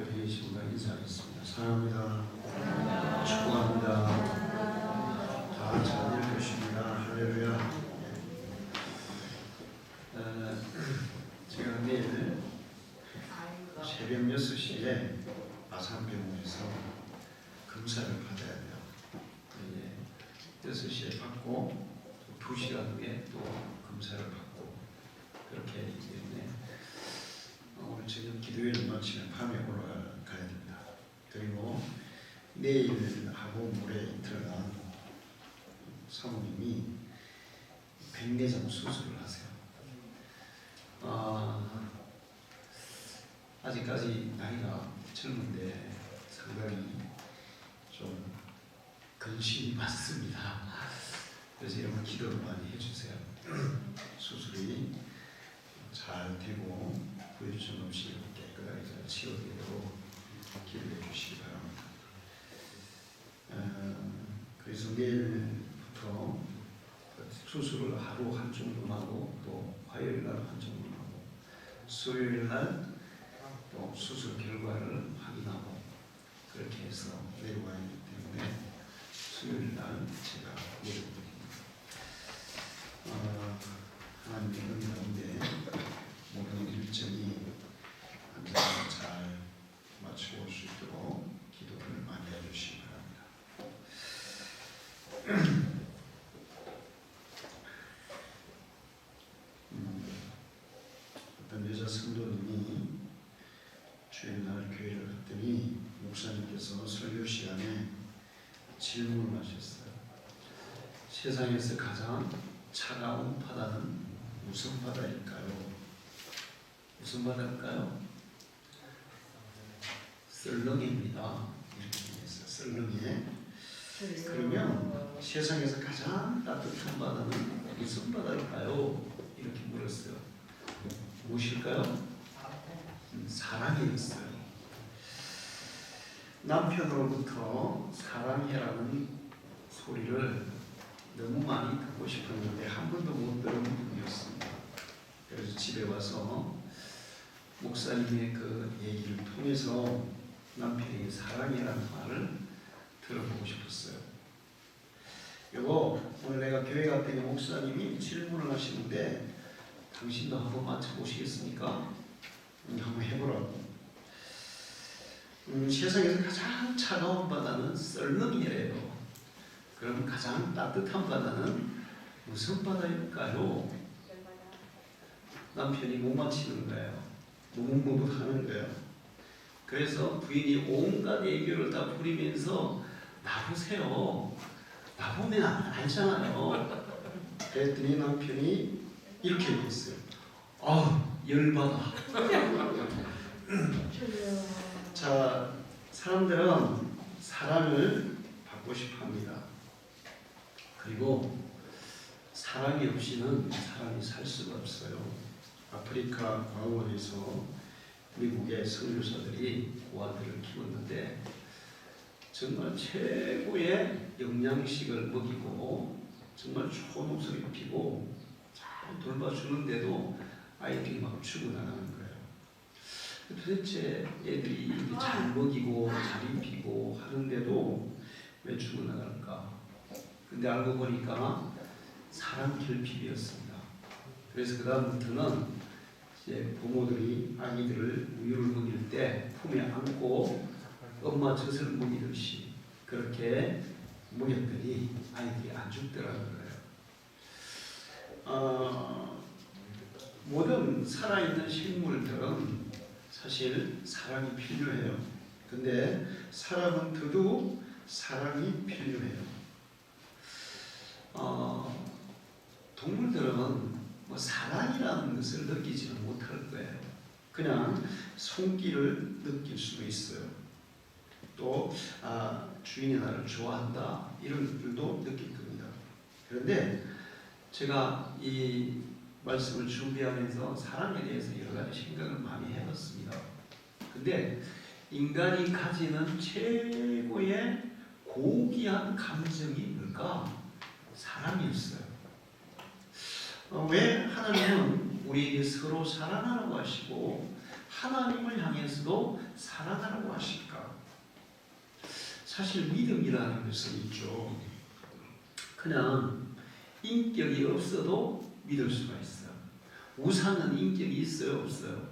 교회의 신과 인사하겠습니다. 사랑합니다. 축복합니다. 다 잘 될 것입니다. 할렐루야. 제가 내일 새벽 6시에 아산병원에서 검사를 받아야 돼요. 6시에 받고 2시간 후에 또 검사를 받고 그렇게 해야 되기 때문에 오늘 저녁 기도회를 마치면 밤에 올라가야 됩니다. 그리고 내일하고 모레 이틀간 사모님이 백내장 수술을 하세요. 아직까지 나이가 젊은데 상당히 좀 근심이 많습니다. 그래서 여러분 기도를 많이 해주세요. 수술이 잘 되고 후유증 없이 깨끗하게 잘 치료되도록 기도해 주시기 바랍니다. 그래서 내일부터 수술을 하루 한 정도 하고 또 화요일 날 한 정도 하고 수요일 날 또 수술 결과를 확인하고 그렇게 해서 내려와야 하기 때문에 수요일 날 제가 내려드립니다. 하나님의 은혜 가운데 모든 일정이 언제나 잘 맞추어 올 수 있도록 기도를 많이 해주시기 바랍니다. 어떤 여자 성도님이 주일날 교회를 갔더니 목사님께서 설교 시간에 질문을 하셨어요. 세상에서 가장 차가운 바다는 무슨 바다일까요? 무슨 바다일까요? 썰렁이입니다. 이렇게 했어요. 썰렁이. 그러면 세상에서 가장 따뜻한 바다는 무슨 바다일까요? 이렇게 물었어요. 무엇일까요? 사랑이었어요. 남편으로부터 사랑해라는 소리를 너무 많이 듣고 싶었는데 한 번도 못 들은 분이었습니다. 그래서 집에 와서 목사님의 그 얘기를 통해서 남편이 사랑이라는 말을 들어보고 싶었어요. 여보, 오늘 내가 교회 갔더니 목사님이 질문을 하시는데 당신도 한번 맞춰보시겠습니까? 한번 해보라고. 세상에서 가장 차가운 바다는 썰렁이래요. 그럼 가장 따뜻한 바다는 무슨 바다일까요? 남편이 못 맞히는 거예요. 무궁무득하는 거예요. 그래서 부인이 온갖 애교를 다 부리면서 나보세요. 나보면 안 알잖아요. 그랬더니 남편이 이렇게 얘기했어요. 열받아. 자, 사람들은 사랑을 받고 싶어 합니다. 그리고 사랑이 없이는 사람이 살 수가 없어요. 아프리카 과원에서 미국의 선교사들이 고아들을 키웠는데 정말 최고의 영양식을 먹이고 정말 좋은 옷을 입히고 잘 돌봐주는데도 아이들이 막 죽어나가는 거예요. 도대체 애들이 이렇게 잘 먹이고 잘 입히고 하는데도 왜 죽어나갈까? 근데 알고 보니까 사랑 결핍이었습니다. 그래서 그 다음부터는 이제 부모들이 아기들을 우유를 먹일 때 품에 안고 엄마 젖을 먹이듯이 그렇게 먹였더니 아이들이 안 죽더라는 거예요. 모든 살아있는 식물들은 사실 사랑이 필요해요. 근데 사람은 더더욱 사랑이 필요해요. 동물들은 뭐 사랑이라는 것을 느끼지는 못할 거예요. 그냥 손길을 느낄 수도 있어요. 또 주인이 나를 좋아한다 이런 것들도 느낄 겁니다. 그런데 제가 이 말씀을 준비하면서 사랑에 대해서 여러 가지 생각을 많이 해봤습니다. 근데 인간이 가지는 최고의 고귀한 감정이 뭘까? 사랑이었어요. 왜 하나님은 우리에게 서로 사랑하라고 하시고 하나님을 향해서도 사랑하라고 하실까? 사실 믿음이라는 것은 있죠. 그냥 인격이 없어도 믿을 수가 있어요. 우상은 인격이 있어요? 없어요?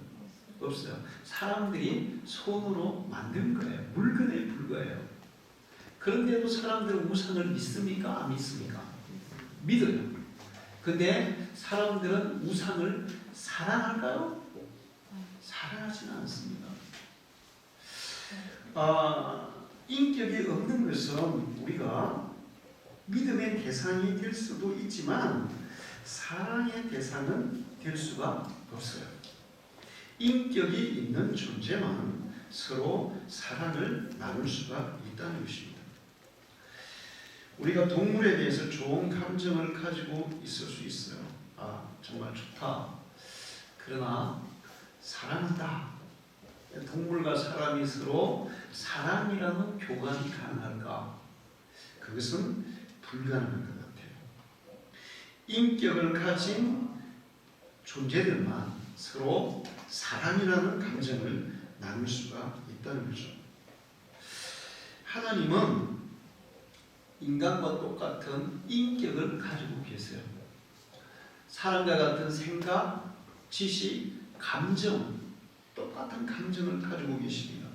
없어요. 사람들이 손으로 만든 거예요. 물건에 불과해요. 그런데도 사람들은 우상을 믿습니까? 안 믿습니까? 믿어요. 근데 사람들은 우상을 사랑할까요? 사랑하지는 않습니다. 인격이 없는 것은 우리가 믿음의 대상이 될 수도 있지만 사랑의 대상은 될 수가 없어요. 인격이 있는 존재만 서로 사랑을 나눌 수가 있다는 것입니다. 우리가 동물에 대해서 좋은 감정을 가지고 있을 수 있어요. 정말 좋다. 그러나 사랑한다. 동물과 사람이 서로 사랑이라는 교감이 가능할까? 그것은 불가능한 것 같아요. 인격을 가진 존재들만 서로 사랑이라는 감정을 나눌 수가 있다는 거죠. 하나님은 인간과 똑같은 인격을 가지고 계세요. 사람과 같은 생각, 지식, 감정, 똑같은 감정을 가지고 계십니다.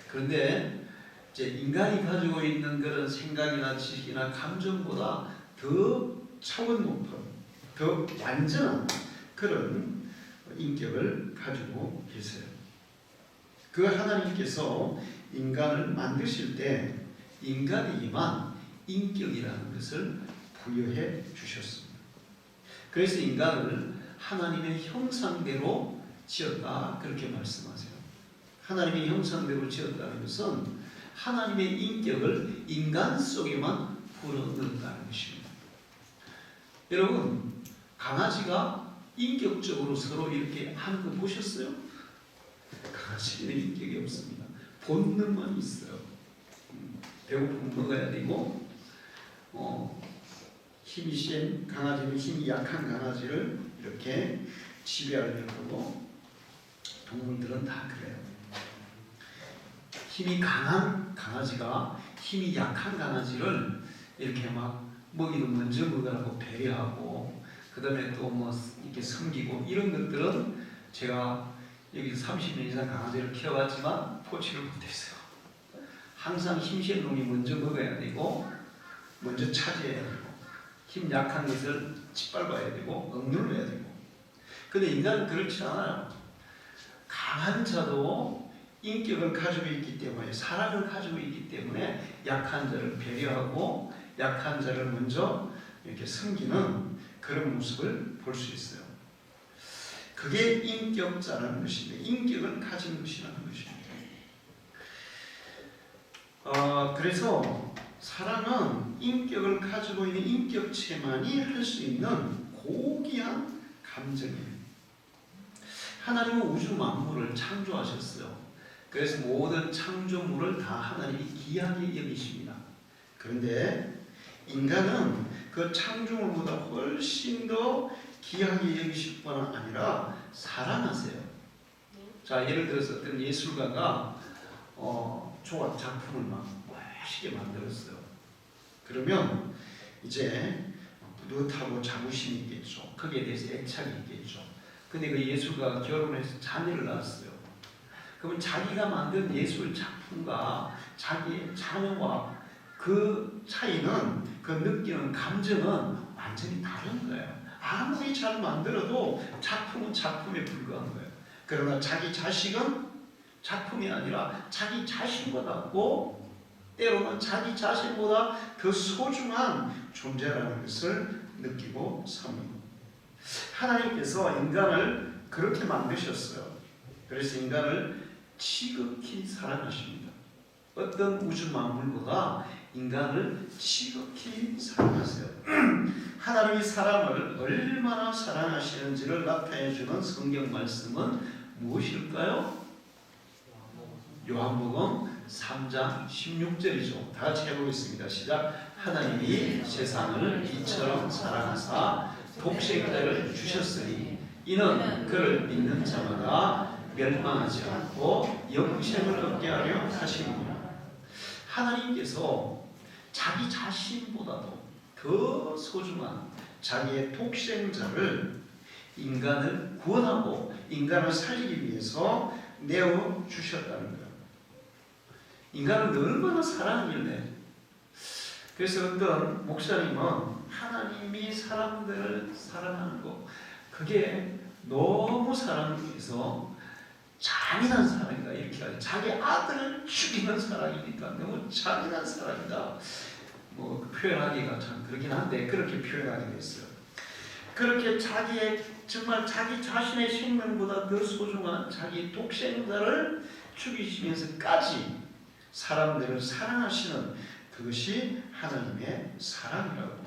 그런데 이제 인간이 가지고 있는 그런 생각이나 지식이나 감정보다 더 차원 높은, 더 완전한 그런 인격을 가지고 계세요. 그 하나님께서 인간을 만드실 때 인간에게만 인격이라는 것을 부여해 주셨습니다. 그래서 인간을 하나님의 형상대로 지었다 그렇게 말씀하세요. 하나님의 형상대로 지었다는 것은 하나님의 인격을 인간 속에만 불어넣었다는 것입니다. 여러분, 강아지가 인격적으로 서로 이렇게 하는 거 보셨어요? 강아지는 인격이 없습니다. 본능만 있어요. 배고프면 먹어야 되고 힘이 센 강아지는 힘이 약한 강아지를 이렇게 지배하려고 하고 동물들은 다 그래요. 힘이 강한 강아지가 힘이 약한 강아지를 이렇게 막 먹이는 먼저 먹으라고 배려하고 그 다음에 또 뭐 이렇게 섬기고 이런 것들은 제가 여기 30년 이상 강아지를 키워봤지만 포치를 못했어요. 항상 힘센 놈이 먼저 먹어야 되고 먼저 차지해야 되고 힘 약한 것을 짓밟아야 되고 억눌러야 되고 근데 인간은 그렇지 않아요. 강한 자도 인격을 가지고 있기 때문에 사랑을 가지고 있기 때문에 약한 자를 배려하고 약한 자를 먼저 이렇게 섬기는 그런 모습을 볼 수 있어요. 그게 인격자라는 것인데 인격을 가진 것이라는 것입니다. 그래서 사랑은 인격을 가지고 있는 인격체만이 할 수 있는 고귀한 감정이에요. 하나님은 우주 만물을 창조하셨어요. 그래서 모든 창조물을 다 하나님이 귀하게 여기십니다. 그런데 인간은 그 창조물보다 훨씬 더 귀하게 여기실 뿐 아니라 사랑하세요. 자, 예를 들어서 어떤 예술가가 조각 작품을 막 멋있게 만들었어요. 그러면 이제 뿌듯하고 자부심이 있겠죠. 거기에 대해서 애착이 있겠죠. 근데 그 예술가가 결혼해서 자녀를 낳았어요. 그러면 자기가 만든 예술 작품과 자기의 자녀와 그 차이는, 그 느끼는 감정은 완전히 다른 거예요. 아무리 잘 만들어도 작품은 작품에 불과한 거예요. 그러나 자기 자식은 작품이 아니라 자기 자신과 같고 때로는 자기 자신보다 더 소중한 존재라는 것을 느끼고 삽니다. 하나님께서 인간을 그렇게 만드셨어요. 그래서 인간을 지극히 사랑하십니다. 어떤 우주 만물보다 인간을 지극히 사랑하세요. 하나님이 사람을 얼마나 사랑하시는지를 나타내주는 성경 말씀은 무엇일까요? 요한복음 3장 16절이죠. 다 같이 해보겠습니다. 시작. 하나님이 세상을 이처럼 사랑하사 독생자를 주셨으니 이는 그를 믿는 자마다 멸망하지 않고 영생을 얻게 하려 하시느니라. 하나님께서 자기 자신보다도 더 소중한 자기의 독생자를 인간을 구원하고 인간을 살리기 위해서 내어 주셨다는 거예요. 인간을 얼마나 사랑하길래. 그래서 어떤 목사님은 하나님이 사람들을 사랑하는 거, 그게 너무 사랑해서 잔인한 사랑이다 이렇게 하죠. 자기 아들을 죽이는 사랑이니까 너무 잔인한 사랑이다. 뭐 표현하기가 참 그렇긴 한데 그렇게 표현하게 됐어요. 그렇게 정말 자기 자신의 생명보다 더 소중한 자기 독생자를 죽이시면서까지 사람들을 사랑하시는 그것이 하나님의 사랑이라고.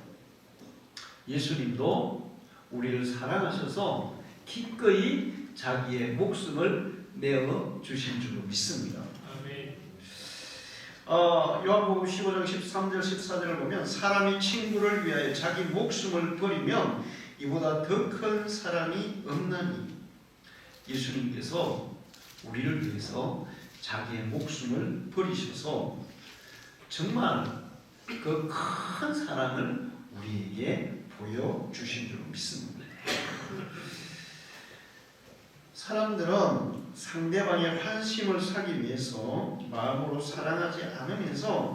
예수님도 우리를 사랑하셔서 기꺼이 자기의 목숨을 내어 주신 줄로 믿습니다. 요한복음 15장 13절 14절을 보면 사람이 친구를 위하여 자기 목숨을 버리면 이보다 더 큰 사랑이 없나니. 예수님께서 우리를 위해서 자기의 목숨을 버리셔서 정말 그 큰 사랑을 우리에게 보여주신 줄 믿습니다. 사람들은 상대방의 환심을 사기 위해서 마음으로 사랑하지 않으면서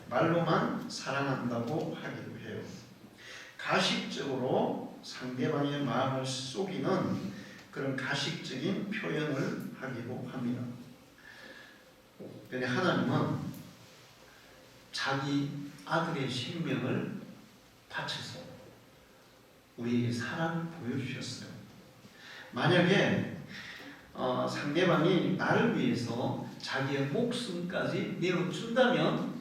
말로만 사랑한다고 하기도 해요. 가식적으로 상대방의 마음을 속이는 그런 가식적인 표현을 하기도 합니다. 그런데 하나님은 자기 아들의 생명을 바쳐서 우리에게 사랑을 보여주셨어요. 만약에 상대방이 나를 위해서 자기의 목숨까지 내어준다면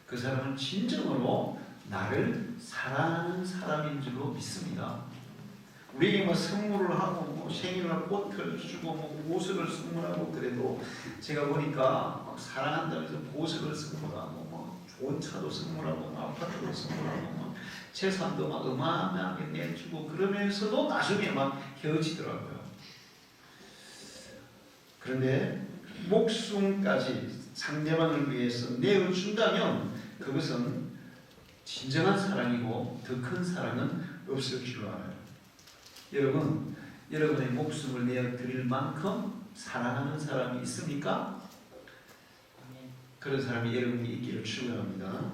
그 사람은 진정으로 나를 사랑하는 사람인 줄로 믿습니다. 우리에게 뭐 선물을 하고 뭐 생일날 꽃을 주고 뭐 보석을 선물하고 그래도 제가 보니까 막 사랑한다면서 보석을 선물하고 뭐 좋은 차도 선물하고 뭐 아파트도 선물하고 뭐 재산도 막 어마어마하게 내주고 그러면서도 나중에 막 헤어지더라고요. 그런데 목숨까지 상대방을 위해서 내어준다면 그것은 진정한 사랑이고 더 큰 사랑은 없을 줄 알아요. 여러분, 여러분의 목숨을 내어드릴 만큼 사랑하는 사람이 있습니까? 그런 사람이 여러분이 있기를 축원합니다.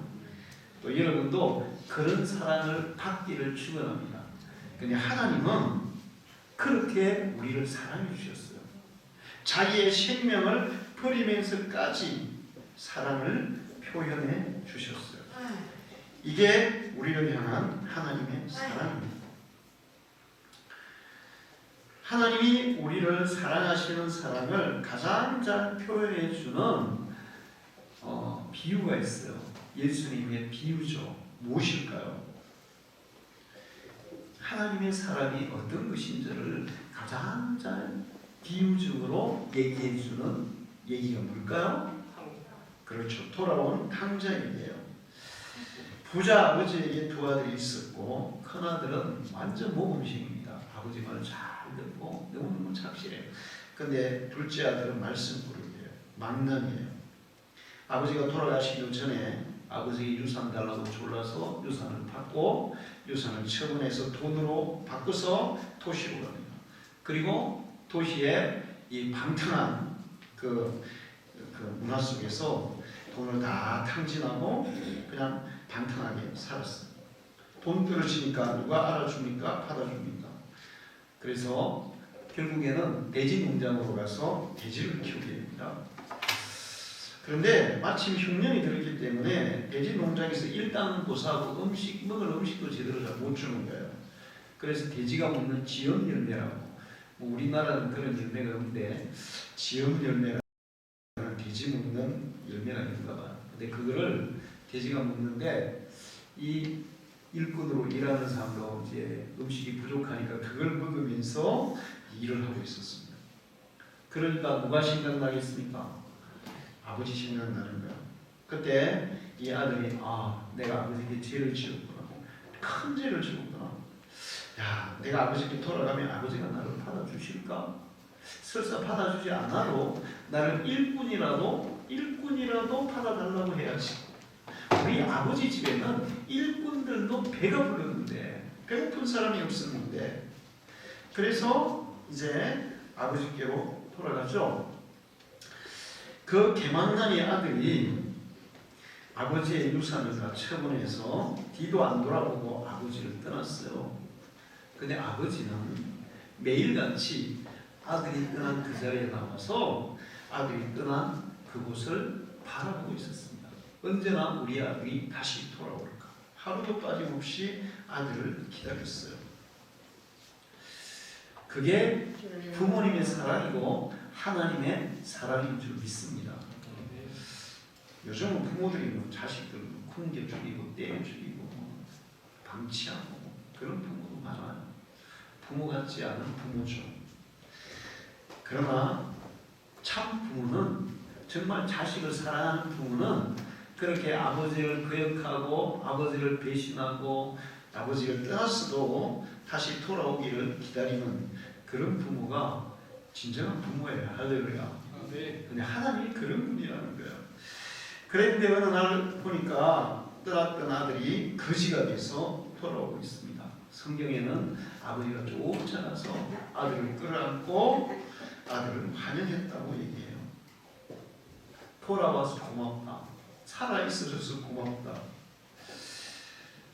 또 여러분도 그런 사랑을 받기를 축원합니다. 그런데 하나님은 그렇게 우리를 사랑해 주셨어요. 자기의 생명을 버리면서까지 사랑을 표현해 주셨어요. 이게 우리를 향한 하나님의 사랑입니다. 하나님이 우리를 사랑하시는 사랑을 가장 잘 표현해 주는 비유가 있어요. 예수님의 비유죠. 무엇일까요? 하나님의 사랑이 어떤 것인지를 가장 잘 비유적으로 얘기해 주는 얘기가 뭘까요? 그렇죠. 돌아온 탕자 얘기예요. 부자 아버지에게 두 아들이 있었고 큰 아들은 완전 모범생입니다. 아버지 말을 잘 듣고 너무너무 착실해요. 근데 둘째 아들은 말씀 부르기예요. 망나니예요. 아버지가 돌아가시기 전에 아버지에게 유산 달라고 졸라서 유산을 받고 유산을 처분해서 돈으로 바꿔서 도시로 갑니다. 그리고 도시에 이 방탕한 그 문화 속에서 돈을 다 탕진하고 그냥 방탕하게 살았어요. 돈 떨어지니까 누가 알아줍니까? 받아줍니까? 그래서 결국에는 돼지 농장으로 가서 돼지를 키우게 됩니다. 그런데 마침 흉년이 들었기 때문에 돼지 농장에서 일당 고사하고 먹을 음식도 제대로 잘 못 주는 거예요. 그래서 돼지가 먹는 지엄 열매라고, 뭐 우리나라는 그런 열매가 없는데 지엄 열매라는 돼지 먹는 열매가 있는가 봐요. 근데 그거를 돼지가 먹는데 이 일꾼으로 일하는 사람도 이제 음식이 부족하니까 그걸 먹으면서 일을 하고 있었습니다. 그러니까 누가 생각나겠습니까? 아버지 생각나는 거야. 그때 이 아들이 내가 아버지에게 죄를 지었구나. 큰 죄를 지었구나. 야, 내가 아버지께 돌아가면 아버지가 나를 받아주실까? 설사 받아주지 않아도 나를 일꾼이라도 받아달라고 해야지. 우리 아버지 집에는 일꾼들도 배가 불렀는데 배고픈 사람이 없었는데, 그래서 이제 아버지께로 돌아가죠. 그 개망나니 아들이 아버지의 유산을 다 처분해서 뒤도 안 돌아보고 아버지를 떠났어요. 근데 아버지는 매일같이 아들이 떠난 그 자리에 나와서 아들이 떠난 그곳을 바라보고 있었습니다. 언제나 우리 아들이 다시 돌아올까? 하루도 빠짐없이 아들을 기다렸어요. 그게 부모님의 사랑이고 하나님의 사랑인 줄 믿습니다. 요즘은 부모들이 자식들 굶겨 죽이고 떼어 죽이고 방치하고 그런 부모도 많아요. 부모 같지 않은 부모죠. 그러나 참 부모는, 정말 자식을 사랑하는 부모는 그렇게 아버지를 거역하고 아버지를 배신하고 아버지를 떠났어도 다시 돌아오기를 기다리는 그런 부모가 진정한 부모예요. 할렐루야. 근데 하나님이 그런 분이라는 거예요. 그런데 어느 날 보니까 떠났던 아들이 거지가 돼서 돌아오고 있습니다. 성경에는 아버지가 쫓아가서 아들을 끌어안고 아들을 환영했다고 얘기해요. 돌아와서 고맙다. 살아있어져서 고맙다.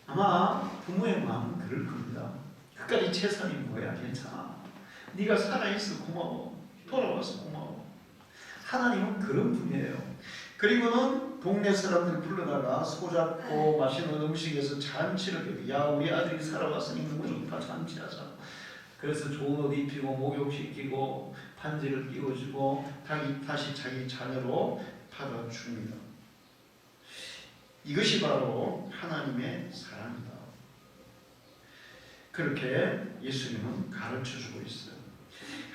아마 부모의 마음은 그럴 겁니다. 끝까지 재산이 뭐야, 괜찮아. 네가 살아있어 고마워. 돌아와서 고마워. 하나님은 그런 분이에요. 그리고는 동네 사람들 불러다가 소잡고 맛있는 음식에서 잔치를, 야 우리 아들이 살아왔으니 너무 좋다, 잔치하자. 그래서 좋은 옷 입히고 목욕시키고 반지를 끼워주고 다시 자기 자녀로 받아줍니다. 이것이 바로 하나님의 사랑이다. 그렇게 예수님은 가르쳐주고 있어요.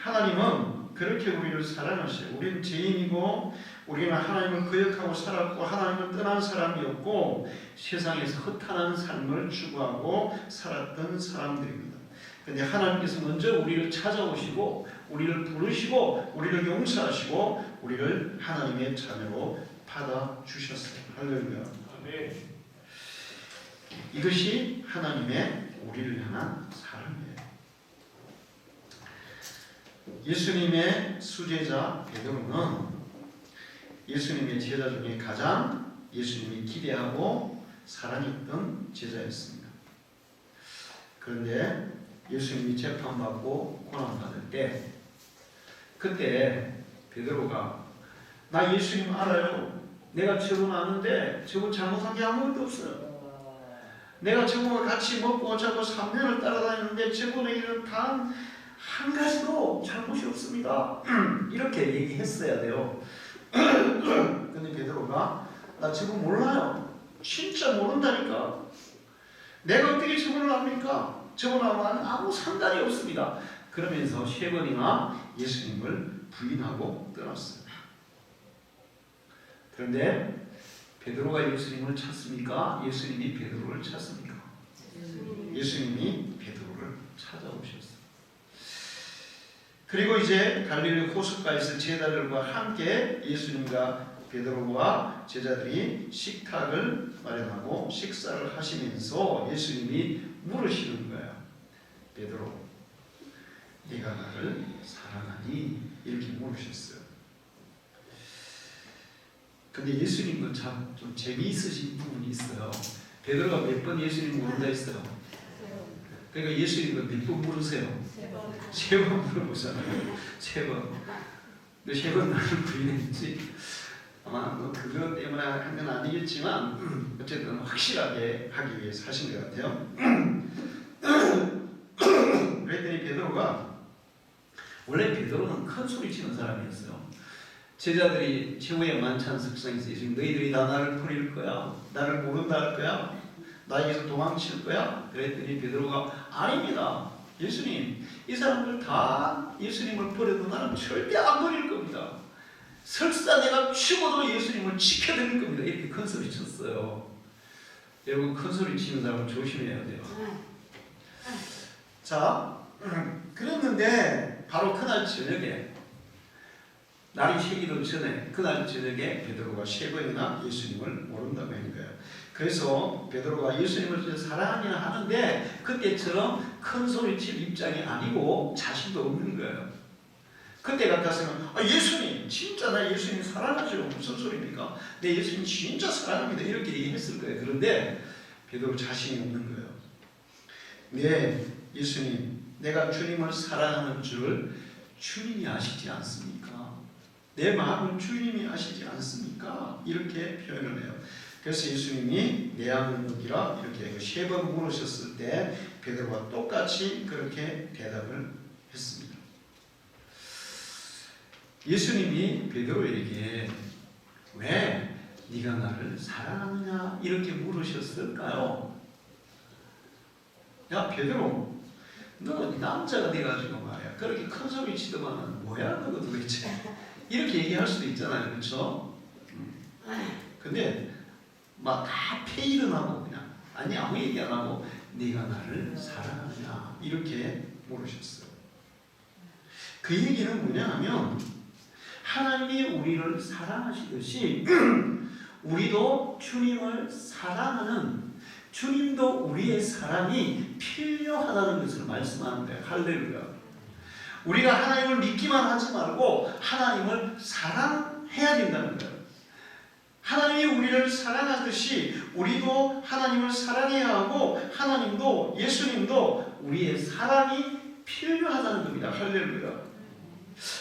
하나님은 그렇게 우리를 사랑하셔요. 우리는 죄인이고 우리는 하나님을 거역하고 살았고 하나님을 떠난 사람이었고 세상에서 허탄한 삶을 추구하고 살았던 사람들입니다. 그런데 하나님께서 먼저 우리를 찾아오시고 우리를 부르시고 우리를 용서하시고 우리를 하나님의 자녀로 받아주셨어요. 할렐루야. 아멘. 이것이 하나님의 우리를 향한 사랑이에요. 예수님의 수제자 베드로는 예수님의 제자 중에 가장 예수님이 기대하고 사랑했던 제자였습니다. 그런데 예수님이 재판받고 고난받을 때, 그때 베드로가 나 예수님 알아요. 내가 저분 아는데 저분 잘못한 게 아무것도 없어요. 내가 저분과 같이 먹고 자고 3년을 따라다녔는데 저분의 일은 단 한 가지도 잘못이 없습니다. 이렇게 얘기했어야 돼요. 근데 베드로가 나 저분 몰라요. 진짜 모른다니까. 내가 어떻게 저분을 압니까? 저분하고는 아무 상관이 없습니다. 그러면서 3번이나 예수님을 부인하고 떠났어요. 그런데 베드로가 예수님을 찾습니까? 예수님이 베드로를 찾습니까? 예수님이 베드로를 찾아오셨어요. 그리고 이제 갈릴리 호숫가에서 제자들과 함께 예수님과 베드로와 제자들이 식탁을 마련하고 식사를 하시면서 예수님이 물으시는 거예요. 베드로, 네가 나를 사랑하니? 이렇게 물으셨어요. 근데 예수님은 참 좀 재미있으신 부분이 있어요. 베드로가 몇 번 예수님 모른다 했어요? 그러니까 예수님은 몇 번 물으세요? 3번 물어보잖아요. 3번. 너 3번 나를 부인했지? 아마 뭐 그것 때문에 한 건 아니겠지만 어쨌든 확실하게 하기 위해서 하신 것 같아요. 그랬더니 베드로가, 원래 베드로는 큰 소리 치는 사람이었어요. 제자들이 최후의 만찬 석상에서 예수님 너희들이 다 나를 버릴 거야? 나를 모른다 할 거야? 나에게서 도망칠 거야? 그랬더니 베드로가 아닙니다. 예수님, 이 사람들 다 예수님을 버려도 나는 절대 안 버릴 겁니다. 설사 내가 죽어도 예수님을 지켜드릴 겁니다. 이렇게 큰 소리 쳤어요. 여러분, 큰 소리 치는 사람은 조심해야 돼요. 자, 그랬는데 바로 그날 저녁에 날이 새기도 전에 그날 저녁에 베드로가 3번이나 예수님을 모른다고 한 거예요. 그래서 베드로가 예수님을 사랑하긴 하는데 그때처럼 큰 소리칠 입장이 아니고 자신도 없는 거예요. 그때 같았으면 예수님 진짜 나 예수님 사랑하죠. 무슨 소리입니까? 내 예수님 진짜 사랑합니다. 이렇게 얘기했을 거예요. 그런데 베드로 자신이 없는 거예요. 네, 예수님 내가 주님을 사랑하는 줄 주님이 아시지 않습니까? 내 마음을 주님이 아시지 않습니까? 이렇게 표현을 해요. 그래서 예수님이 내 양을 먹이라 이렇게 3번 물으셨을 때 베드로가 똑같이 그렇게 대답을 했습니다. 예수님이 베드로에게 왜 네가 나를 사랑하느냐 이렇게 물으셨을까요? 야 베드로, 너 남자가 돼가지고 말이야 그렇게 큰 소리 치더만은 뭐야 너가 도대체 이렇게 얘기할 수도 있잖아요. 그렇죠? 근데 막 다 페일은 그냥 아무 얘기 안 하고 네가 나를 사랑하느냐 이렇게 물으셨어요. 그 얘기는 뭐냐 하면 하나님이 우리를 사랑하시듯이 우리도 주님을 사랑하는, 주님도 우리의 사랑이 필요하다는 것을 말씀하는 거예요. 할렐루야. 우리가 하나님을 믿기만 하지 말고 하나님을 사랑해야 된다는 거예요. 하나님이 우리를 사랑하듯이 우리도 하나님을 사랑해야 하고 하나님도 예수님도 우리의 사랑이 필요하다는 겁니다. 할렐루야.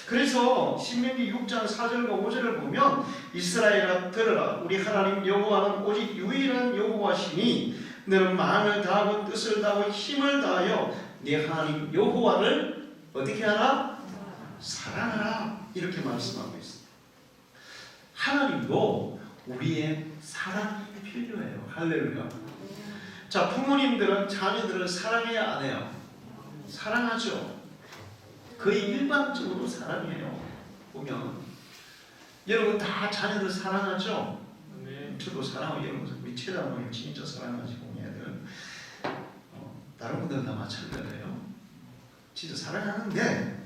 그래서 신명기 6장 4절과 5절을 보면 이스라엘아 들으라 우리 하나님 여호와는 오직 유일한 여호와시니 너는 마음을 다하고 뜻을 다하고 힘을 다하여 네 하나님 여호와를 어떻게 하라? 사랑하라 이렇게 말씀하고 있습니다. 하나님도 우리의 사랑이 필요해요. 할렐루야. 자, 부모님들은 자녀들을 사랑해야 안 해요? 사랑하죠. 거의 일반적으로 사랑해요. 보면 여러분 다 자녀들 사랑하죠? 네. 저도 사랑하고 여러분 우리 최다모님 진짜 사랑하지 보면 애들 다른 분들은 다 마찬가지예요. 진짜 사랑하는데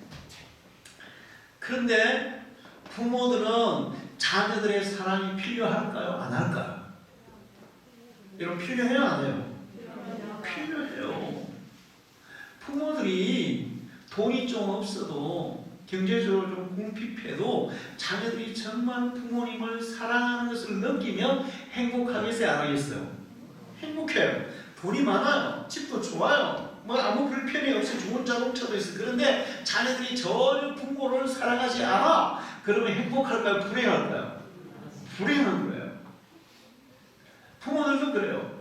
그런데 부모들은 자녀들의 사랑이 필요할까요? 안 할까요? 여러분 필요해요? 안 해요? 필요해요. 부모들이 돈이 좀 없어도 경제적으로 좀 궁핍해도 자녀들이 정말 부모님을 사랑하는 것을 느끼면 행복하겠어요? 안 하겠어요? 행복해요. 돈이 많아요. 집도 좋아요. 아무 불편이 없어요. 좋은 자동차도 있어요. 그런데 자녀들이 전혀 부모를 사랑하지 않아. 그러면 행복할까요? 불행할까요? 불행한 거예요. 부모들도 그래요.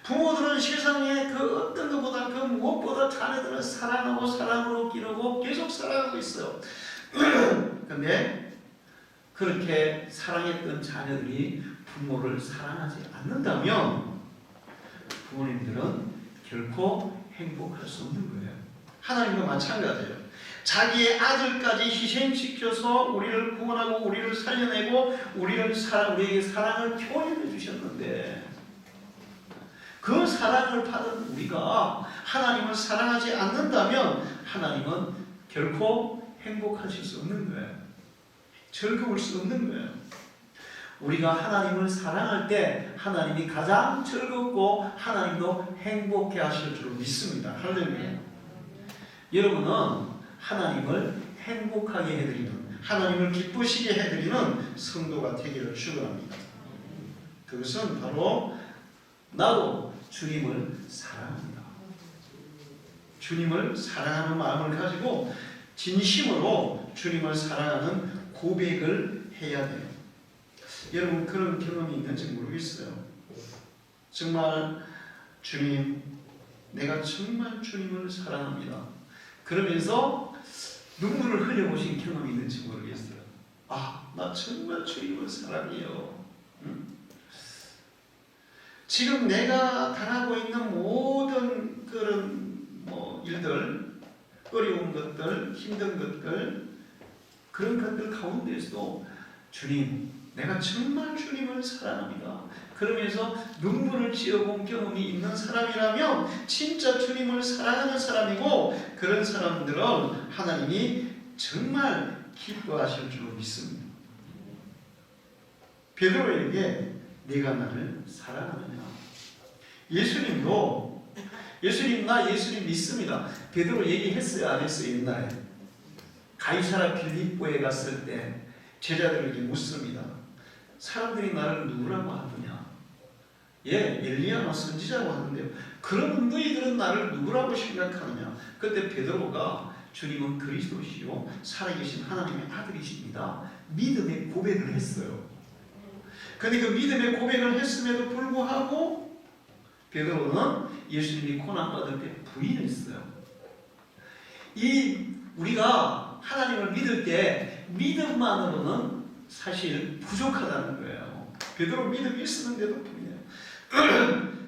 부모들은 세상에 그 어떤 것보다 그 무엇보다 자녀들을 사랑하고 사랑으로 기르고 계속 사랑하고 있어요. 그런데 그렇게 사랑했던 자녀들이 부모를 사랑하지 않는다면 부모님들은 결코 행복할 수 없는 거예요. 하나님도 마찬가지예요. 자기의 아들까지 희생시켜서 우리를 구원하고 우리를 살려내고 우리에게 사랑을 표현해 주셨는데 그 사랑을 받은 우리가 하나님을 사랑하지 않는다면 하나님은 결코 행복하실 수 없는 거예요. 즐거울 수 없는 거예요. 우리가 하나님을 사랑할 때 하나님이 가장 즐겁고 하나님도 행복해 하실 줄 믿습니다. 할렐루야. 여러분은 하나님을 행복하게 해드리는, 하나님을 기쁘시게 해드리는 성도가 되기를 축원합니다. 그것은 바로 나도 주님을 사랑합니다. 주님을 사랑하는 마음을 가지고 진심으로 주님을 사랑하는 고백을 해야 돼요. 여러분 그런 경험이 있는지 모르겠어요. 정말 주님, 내가 정말 주님을 사랑합니다. 그러면서 눈물을 흘려보신 경험이 있는지 모르겠어요. 나 정말 주님을 사랑해요. 지금 내가 당하고 있는 모든 그런 일들, 어려운 것들, 힘든 것들, 그런 것들 가운데서도 주님, 내가 정말 주님을 사랑합니다. 그러면서 눈물을 지어본 경험이 있는 사람이라면 진짜 주님을 사랑하는 사람이고, 그런 사람들은 하나님이 정말 기뻐하실 줄 믿습니다. 베드로에게 네가 나를 사랑하느냐? 예수님도 나 예수님 믿습니다. 베드로 얘기했어요, 안 했어요? 옛날에 가이사라 빌립보에 갔을 때 제자들에게 묻습니다. 사람들이 나를 누구라고 하느냐? 엘리야나 선지자라고 하는데요. 그럼 너희들은 나를 누구라고 생각하느냐? 그때 베드로가 주님은 그리스도시요 살아계신 하나님의 아들이십니다. 믿음의 고백을 했어요. 그런데 그 믿음의 고백을 했음에도 불구하고 베드로는 예수님이 고난받을 때 부인했어요. 우리가 하나님을 믿을 때 믿음만으로는 사실 부족하다는 거예요. 베드로 믿음이 있었는데도 부인해요.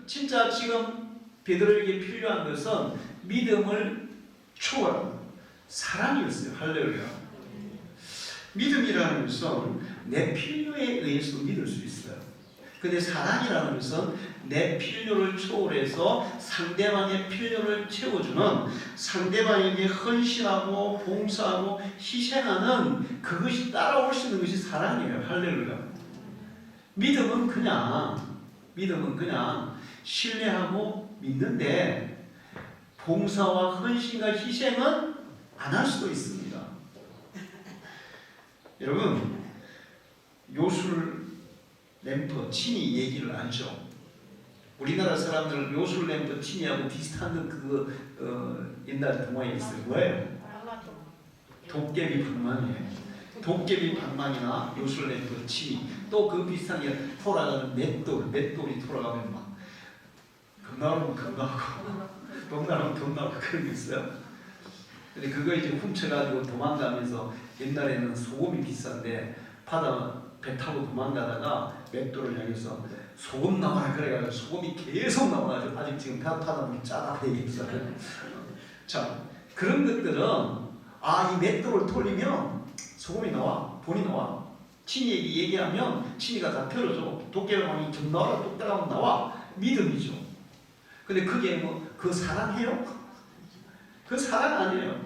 진짜 지금 베드로에게 필요한 것은 믿음을 초월하는 사랑이었어요. 할렐루야. 믿음이라는 것은 내 필요에 의해서 믿을 수 있어요. 근데 사랑이라는 것은 내 필요를 초월해서 상대방의 필요를 채워주는, 상대방에게 헌신하고 봉사하고 희생하는 그것이 따라올 수 있는 것이 사랑이에요. 할렐루야. 믿음은 그냥 신뢰하고 믿는데 봉사와 헌신과 희생은 안 할 수도 있습니다. 여러분, 요술 램프 친이 얘기를 알죠? 우리나라 사람들은 요술 램프 친이하고 비슷한 옛날 동화에 있어요. 뭐예요? 도깨비 방망이에요. 도깨비 방망이나 요술 램프 친이, 또 그 비슷한 게 돌아가는 맷돌이 돌아가면 막 겁나면 겁나고 겁나면 겁나고 그런 게 있어요. 근데 그거 이제 훔쳐가지고 도망가면서, 옛날에는 소금이 비싼데 배 타고 도망가다가 맷돌을 향해서 소금 나와라 그래가지고 소금이 계속 나와가지고 아직 지금 배 타다 보니 짜다고 얘기했어요. 자, 그런 것들은 이 맷돌을 돌리면 소금이 나와, 돈이 나와. 친이에게 얘기하면 친이가 다 들어줘. 도깨비방이 좀 나와라, 똑딱하면 나와. 믿음이죠. 근데 그게 그 사랑해요? 그 사랑 아니에요.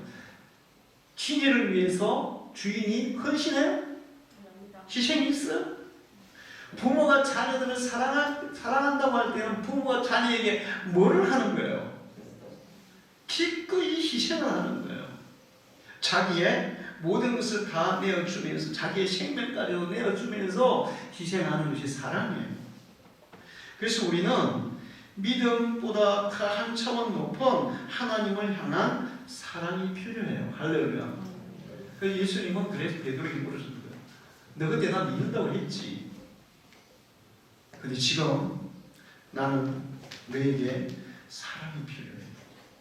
친이를 위해서 주인이 헌신해요? 희생이 있어요? 부모가 자녀들을 사랑한다고 할 때는 부모가 자녀에게 뭐를 하는 거예요? 기꺼이 희생을 하는 거예요. 자기의 모든 것을 다 내어주면서, 자기의 생명까지도 내어주면서 희생하는 것이 사랑이에요. 그래서 우리는 믿음보다 한 차원 높은 하나님을 향한 사랑이 필요해요. 할렐루야. 그래서 예수님은 그래서 베드로에게 물으셨어요. 너 그때 나 믿는다고 했지. 근데 지금 나는 너에게 사랑이 필요해.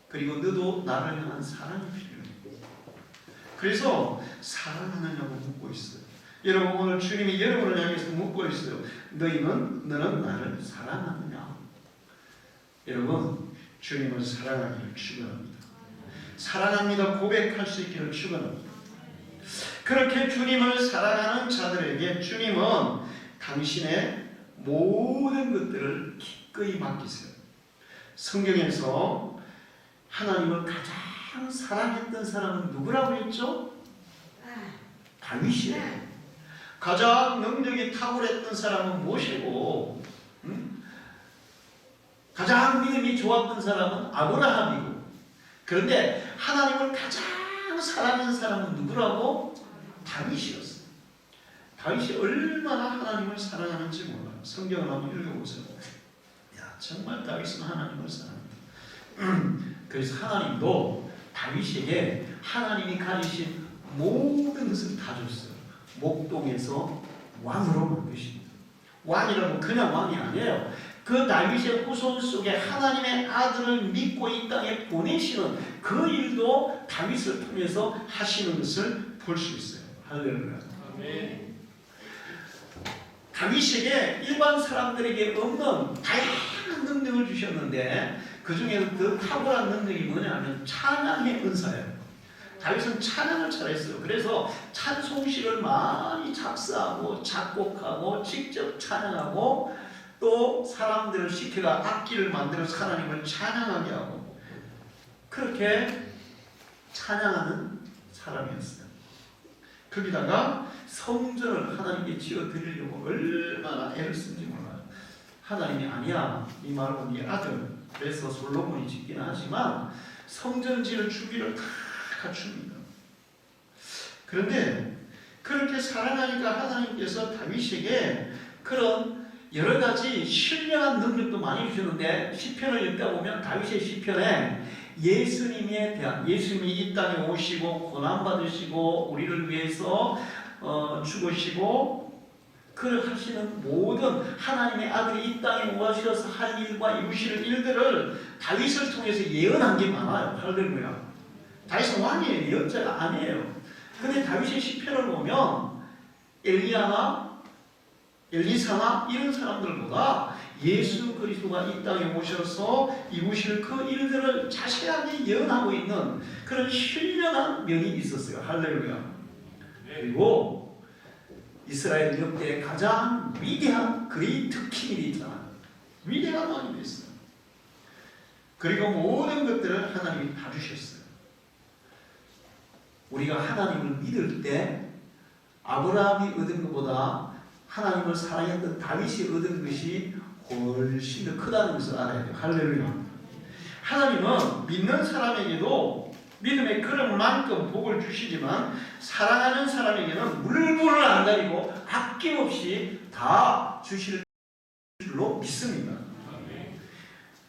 그리고 너도 나를 향한 사랑이 필요해. 그래서 사랑하느냐고 묻고 있어요. 여러분, 오늘 주님이 여러분을 향해서 묻고 있어요. 너는 나를 사랑하느냐? 여러분, 주님을 사랑하기를 축원합니다. 사랑합니다 고백할 수 있기를 축원합니다. 그렇게 주님을 사랑하는 자들에게 주님은 당신의 모든 것들을 기꺼이 맡기세요. 성경에서 하나님을 가장 사랑했던 사람은 누구라고 했죠? 다윗이에요. 가장 능력이 탁월했던 사람은 무엇이고, 가장 믿음이 좋았던 사람은 아브라함이고, 그런데 하나님을 가장 사랑하는 사람은 누구라고? 다윗이었어요. 다윗이 얼마나 하나님을 사랑하는지 몰라요. 성경을 한번 읽어보세요. 정말 다윗은 하나님을 사랑합니다. 그래서 하나님도 다윗에게 하나님이 가지신 모든 것을 다 줬어요. 목동에서 왕으로 만드십니다. 왕이라고 그냥 왕이 아니에요. 그 다윗의 후손 속에 하나님의 아들을 믿고 이 땅에 보내시는 그 일도 다윗을 통해서 하시는 것을 볼 수 있어요. 할렐루야. 아멘. 다윗에게 일반 사람들에게 없는 다양한 능력을 주셨는데, 그 중에서 그 탁월한 능력이 뭐냐면 찬양의 은사예요. 다윗은 찬양을 잘했어요. 그래서 찬송시를 많이 작사하고 작곡하고 직접 찬양하고 또 사람들을 시켜가 악기를 만들어서 하나님을 찬양하게 하고 그렇게 찬양하는 사람이었어요. 거기다가 성전을 하나님께 지어드리려고 얼마나 애를 쓴지 몰라요. 하나님이 아니야, 네 말고 네 아들. 그래서 솔로몬이 짓긴 하지만 성전 지을 준비를 다 갖춥니다. 그런데 그렇게 사랑하니까 하나님께서 다윗에게 그런 여러 가지 신령한 능력도 많이 주셨는데 시편을 읽다 보면 다윗의 시편에 예수님에 대한, 예수님이 이 땅에 오시고 고난받으시고 우리를 위해서 죽으시고 그 하시는 모든 하나님의 아들이 이 땅에 오셔서 할 일과 이루실 일들을 다윗을 통해서 예언한 게 많아요. 할렐루야. 다윗은 왕이에요. 예언자가 아니에요. 근데 다윗의 시편을 보면 엘리야나 엘리사나 이런 사람들보다 예수 그리스도가 이 땅에 오셔서 이루실 그 일들을 자세하게 예언하고 있는 그런 신령한 면이 있었어요. 할렐루야. 그리고 이스라엘 역대 가장 위대한 그레이트 킹이 있잖아요. 위대한 왕이 됐어요. 그리고 모든 것들을 하나님이 다 주셨어요. 우리가 하나님을 믿을 때 아브라함이 얻은 것보다 하나님을 사랑했던 다윗이 얻은 것이 훨씬 더 크다는 것을 알아야 돼요. 할렐루야. 하나님은 믿는 사람에게도 믿음의 그릇만큼 복을 주시지만 사랑하는 사람에게는 물불을 안 가리고 아낌없이 다 주실 줄로 믿습니다.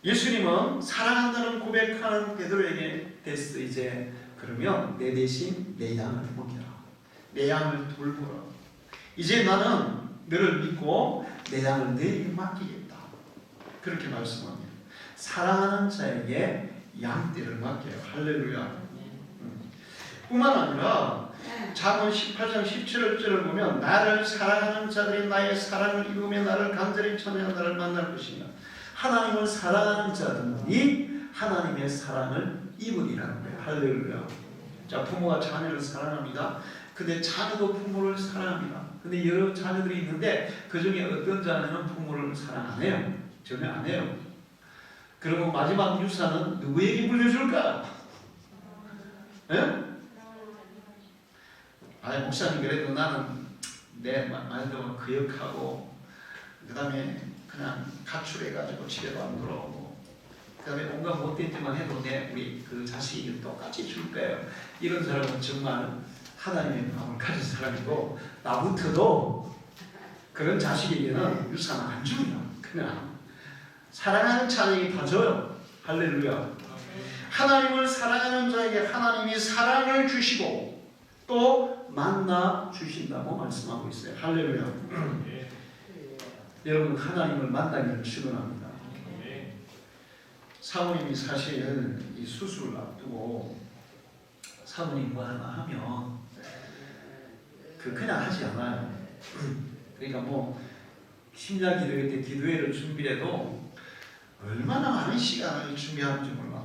예수님은 사랑한다는 고백하는 베드로에게 됐어. 이제 그러면 내 대신 내 양을 먹여라. 내 양을 돌보라. 이제 나는 너를 믿고 내 양을 너에게 맡기겠다. 그렇게 말씀합니다. 사랑하는 자에게 양떼를 맡겨요. 할렐루야. 뿐만 아니라 잠언 18장 17절을 보면 나를 사랑하는 자들이 나의 사랑을 입으며 나를 간절히 청하여 나를 만날 것이며 하나님을 사랑하는 자들이 하나님의 사랑을 입으리라는 거예요. 할렐루야. 자, 부모가 자녀를 사랑합니다. 근데 자녀도 부모를 사랑합니다. 근데 여러 자녀들이 있는데 그 중에 어떤 자녀는 부모를 사랑 안 해요. 전혀 안 해요. 그리고 마지막 유산은 누구에게 물려줄까? 예? 아니 목사님 그래도 나는 내 말도 거역하고 그 다음에 그냥 가출해가지고 집에도 안 돌아오고 그 다음에 온갖 못된 짓만 해도 우리 그 자식이 똑같이 줄 거예요. 이런 사람은 정말 하나님의 마음을 가진 사람이고 나부터도 그런 자식에게는 유산을 안 줍니다. 그냥 사랑하는 자에게 다 줘요. 할렐루야. 하나님을 사랑하는 자에게 하나님이 사랑을 주시고 또 만나 주신다고 말씀하고 있어요. 할렐루야. 여러분 하나님을 만나기를 축원합니다. 사모님이 사실 이 수술을 앞두고 사모님 뭐 하나 하면 그냥 하지 않아요. 그러니까 뭐 심야 기도회 때 기도회를 준비해도 얼마나 많은 시간을 준비하는지 몰라.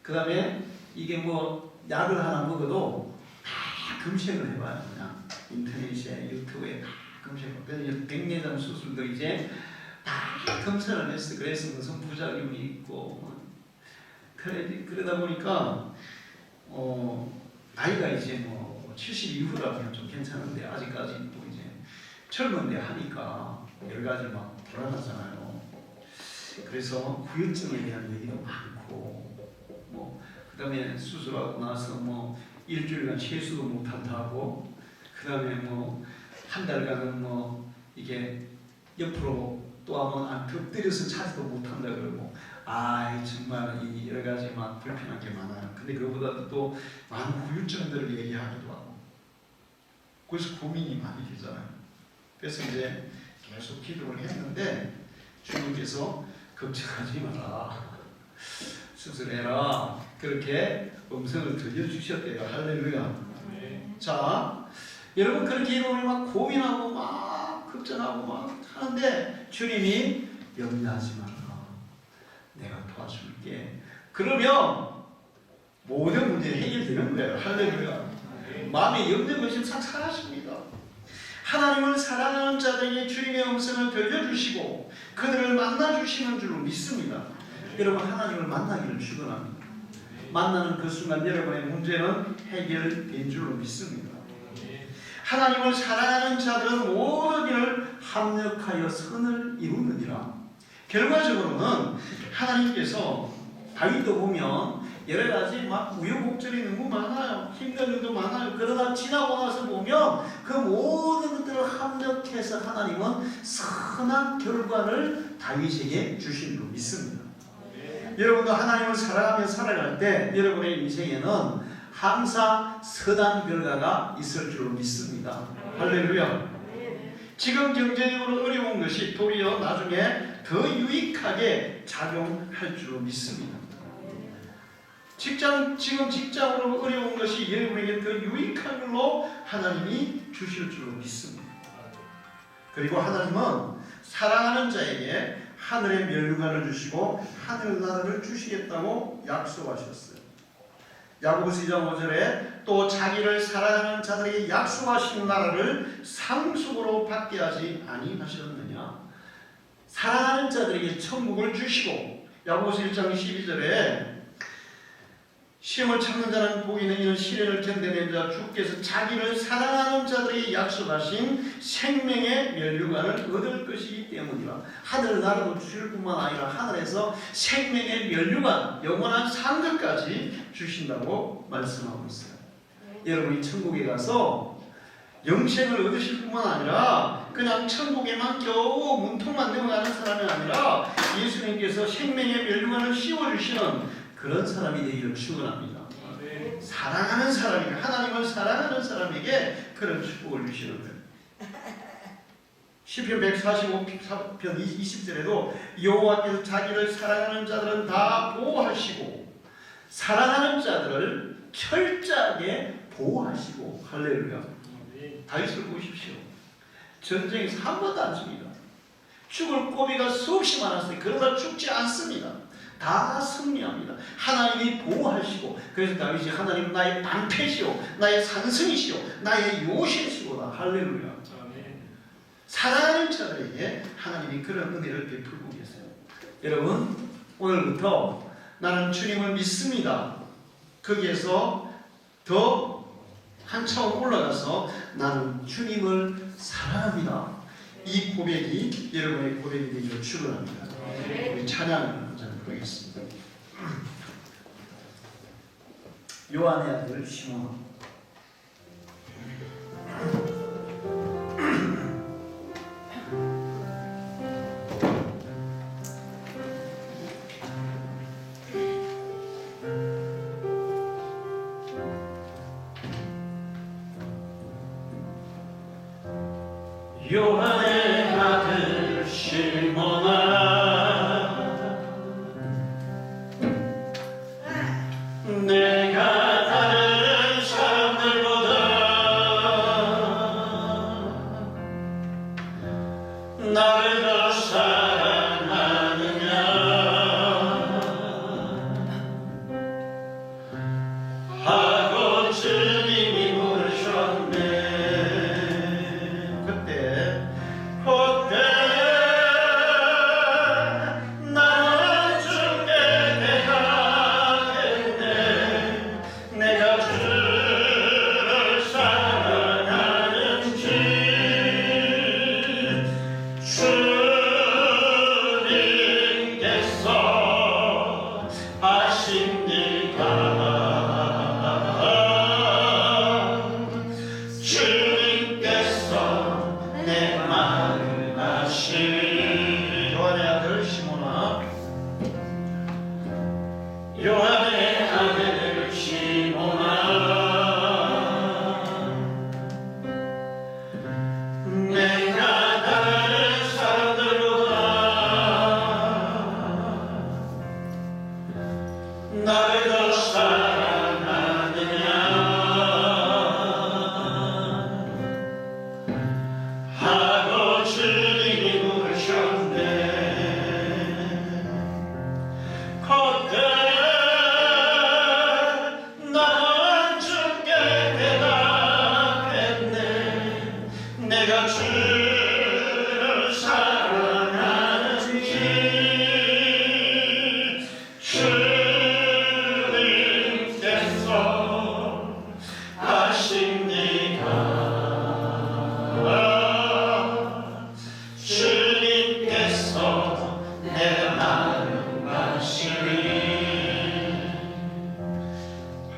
그 다음에 이게 뭐 약을 하나 먹어도 다 검색을 해봐요. 그냥 인터넷에 유튜브에 다 검색을. 그래서 백내장 수술도 이제 다 검사를 했어. 그래서 무슨 부작용이 있고 그러다 보니까 나이가 이제 뭐 70 이후라면 좀 괜찮은데 아직까지 또 이제 젊은데 하니까 여러 가지 막 불안하잖아요. 그래서 후유증에 대한 얘기도 많고 뭐 그다음에 수술하고 나서 뭐 일주일간 세수도 못한다고 그다음에 뭐 한 달간은 뭐 이게 옆으로 또 한번 엎드려서 차지도 못한다 그러고 정말 이 여러 가지 막 불편한 게 많아요. 근데 그거보다도 또 많은 후유증들을 얘기하기도 하고 그래서 고민이 많이 되잖아요. 그래서 이제 계속 기도를 했는데 주님께서 걱정하지 마라. 수술해라. 그렇게 음성을 들려주셨대요. 할렐루야. 자, 여러분 그렇게 기도를 막 고민하고 막 걱정하고 막 하는데 주님이 염려하지 마라. 내가 도와줄게. 그러면 모든 문제 해결되는 거예요. 할렐루야. 마음의 염려 근심 사하십니다. 하나님을 사랑하는 자들에게 주님의 음성을 들려주시고 그들을 만나주시는 줄로 믿습니다. 여러분, 하나님을 만나기를 축원합니다. 만나는 그 순간 여러분의 문제는 해결된 줄로 믿습니다. 하나님을 사랑하는 자들은 모든 일을 합력하여 선을 이루느니라. 결과적으로는 하나님께서 다윗도 보면 여러 가지 막 우여곡절이 너무 많아요. 힘든 일도 많아요. 그러다 지나고 나서 보면 그 모든 것들을 합력해서 하나님은 선한 결과를 다윗에게 주신 줄 믿습니다. 여러분도 하나님을 사랑하며 살아갈 때 여러분의 인생에는 항상 선한 결과가 있을 줄로 믿습니다. 할렐루야. 지금 경제적으로 어려운 것이 도리어 나중에 더 유익하게 작용할 줄로 믿습니다. 지금 직장으로 어려운 것이 여러분에게 더 유익한 걸로 하나님이 주실 줄로 믿습니다. 그리고 하나님은 사랑하는 자에게 하늘의 면류관을 주시고 하늘나라를 주시겠다고 약속하셨어요. 야고보서 2장 5절에 또 자기를 사랑하는 자들에게 약속하신 나라를 상속으로 받게 하지 아니하셨느냐. 사랑하는 자들에게 천국을 주시고, 야고보서 1장 12절에 시험을 참는 자는 복이 있는 이는 시련을 견뎌낸 자 주께서 자기를 사랑하는 자들에게 약속하신 생명의 면류관을 얻을 것이기 때문이라. 하늘나라도 주실 뿐만 아니라 하늘에서 생명의 면류관, 영원한 상급까지 주신다고 말씀하고 있어요. 여러분이 천국에 가서 영생을 얻으실 뿐만 아니라 그냥 천국에만 겨우 문통만 넘어가는 사람이 아니라 예수님께서 생명의 면류관을 씌워주시는 그런 사람이 되기를 축원합니다. 사랑하는 사람에게, 하나님을 사랑하는 사람에게 그런 축복을 주시는 거예요. 시편 145편 20절에도 여호와께서 자기를 사랑하는 자들은 다 보호하시고 사랑하는 자들을 철저하게 보호하시고. 할렐루야. 다윗을 보십시오. 전쟁에서 한 번도 안 죽습니다. 죽을 고비가 수없이 많았어요. 그러나 죽지 않습니다. 다 승리합니다. 하나님이 보호하시고, 그래서 다윗이 하나님 나의 방패시오, 나의 산성이시오, 나의 요새시오다. 할렐루야. 사랑하는 자들에게 하나님이 그런 은혜를 베풀고 계세요. 여러분, 오늘부터 나는 주님을 믿습니다. 거기에서 더 한 차원 올라가서 나는 주님을 사랑합니다. 이 고백이 여러분의 고백이 되기를 축원합니다. 우리 찬양을 한잔 부르겠습니다. 요한의 아들 시몬. 요한의 아들 시몬아, 내가 다른 사람들보다 나를 더 사랑하느냐. 하고 주님이 물으셨네. 나는 주께 대하겠네. 내가 주를 사랑하는지. 주님께서 아십니까? 주님께서 내 마음을 아시니. 요한의 아들 시몬아, 요한의 아들 시몬아, 내가 다른 사람들보다 나를 더 사랑하느냐. 주를 사랑하는지 주님께서 아십니다. 주님께서 내 마음 아시니.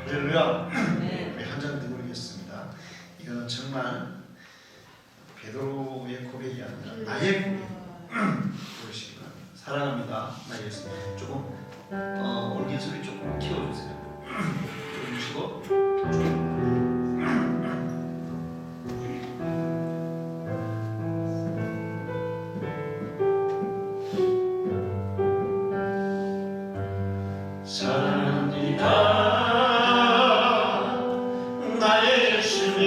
할렐루야. 우리 한 장 더 부르겠습니다. 이거는 정말 베드로의 고백이 아니라 나의 고백. 부르시기 바랍니다. 사랑합니다. 나의 예수. 조금 올긴 소리 조금 키워주세요. 조금 쉬고 사랑합니다. 나의 예수님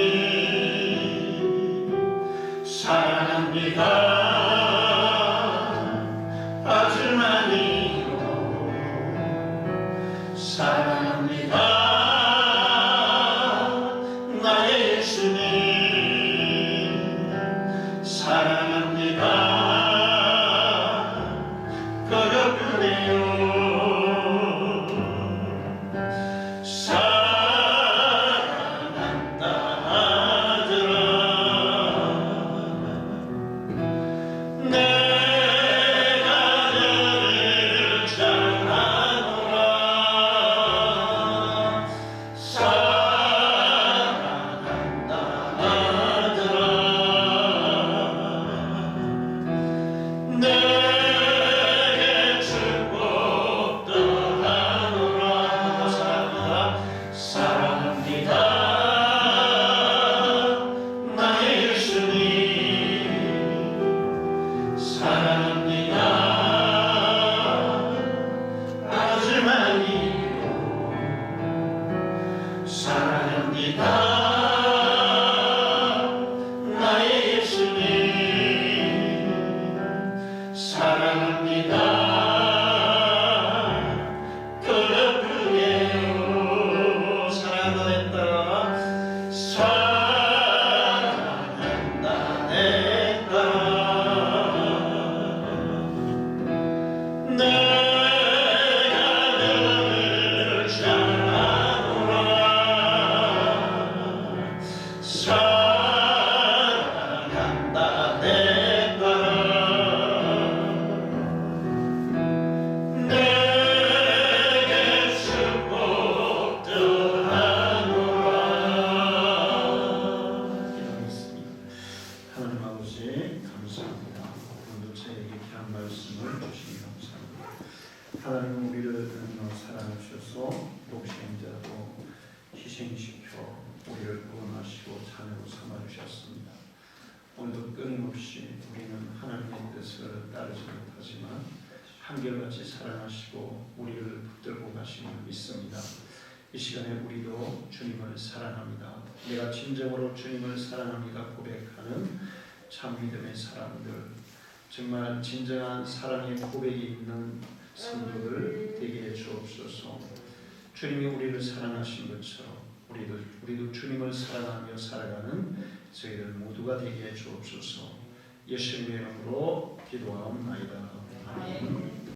사랑합니다. 아주 많이요 사랑합니다. 나의 예수님 사랑합니다. 그렇군요. 사랑한다 하더라. 내가 너를 잘하노라. 사랑한다 하더라. 내게 축복도 하노라. 사랑합니다. 나의 예수님 사랑합니다. 아주 많이요 사랑합니다. 나의 예수님 사랑합니다. 그렇군요. 사랑한다 사랑한다 내 딸아. 내가 너를 잘하노라. 사랑한다 내 딸아. 내게 축복도 하노라. 기도하겠습니다. 하나님 아버지 감사합니다. 오늘도 저에게 귀한 말씀을 주시니 감사합니다. 하나님은 우리를 사랑하셔서 독생자도 희생시켜 우리를 구원하시고 자녀로 삼아주셨습니다. 오늘도 끊임없이 우리는 하나님의 뜻을 따르지 못하지만 한결같이 사랑하시고 우리를 붙들고 가심을 믿습니다. 이 시간에 우리도 주님을 사랑합니다. 내가 진정으로 주님을 사랑합니다 고백하는 참 믿음의 사람들, 정말 진정한 사랑의 고백이 있는 성도들 되게 해 주옵소서. 주님이 우리를 사랑하신 것처럼 우리도 주님을 사랑하며 살아가는 저희들 모두가 되게 해 주옵소서. 예수님의 이름으로 기도하옵나이다. 아멘.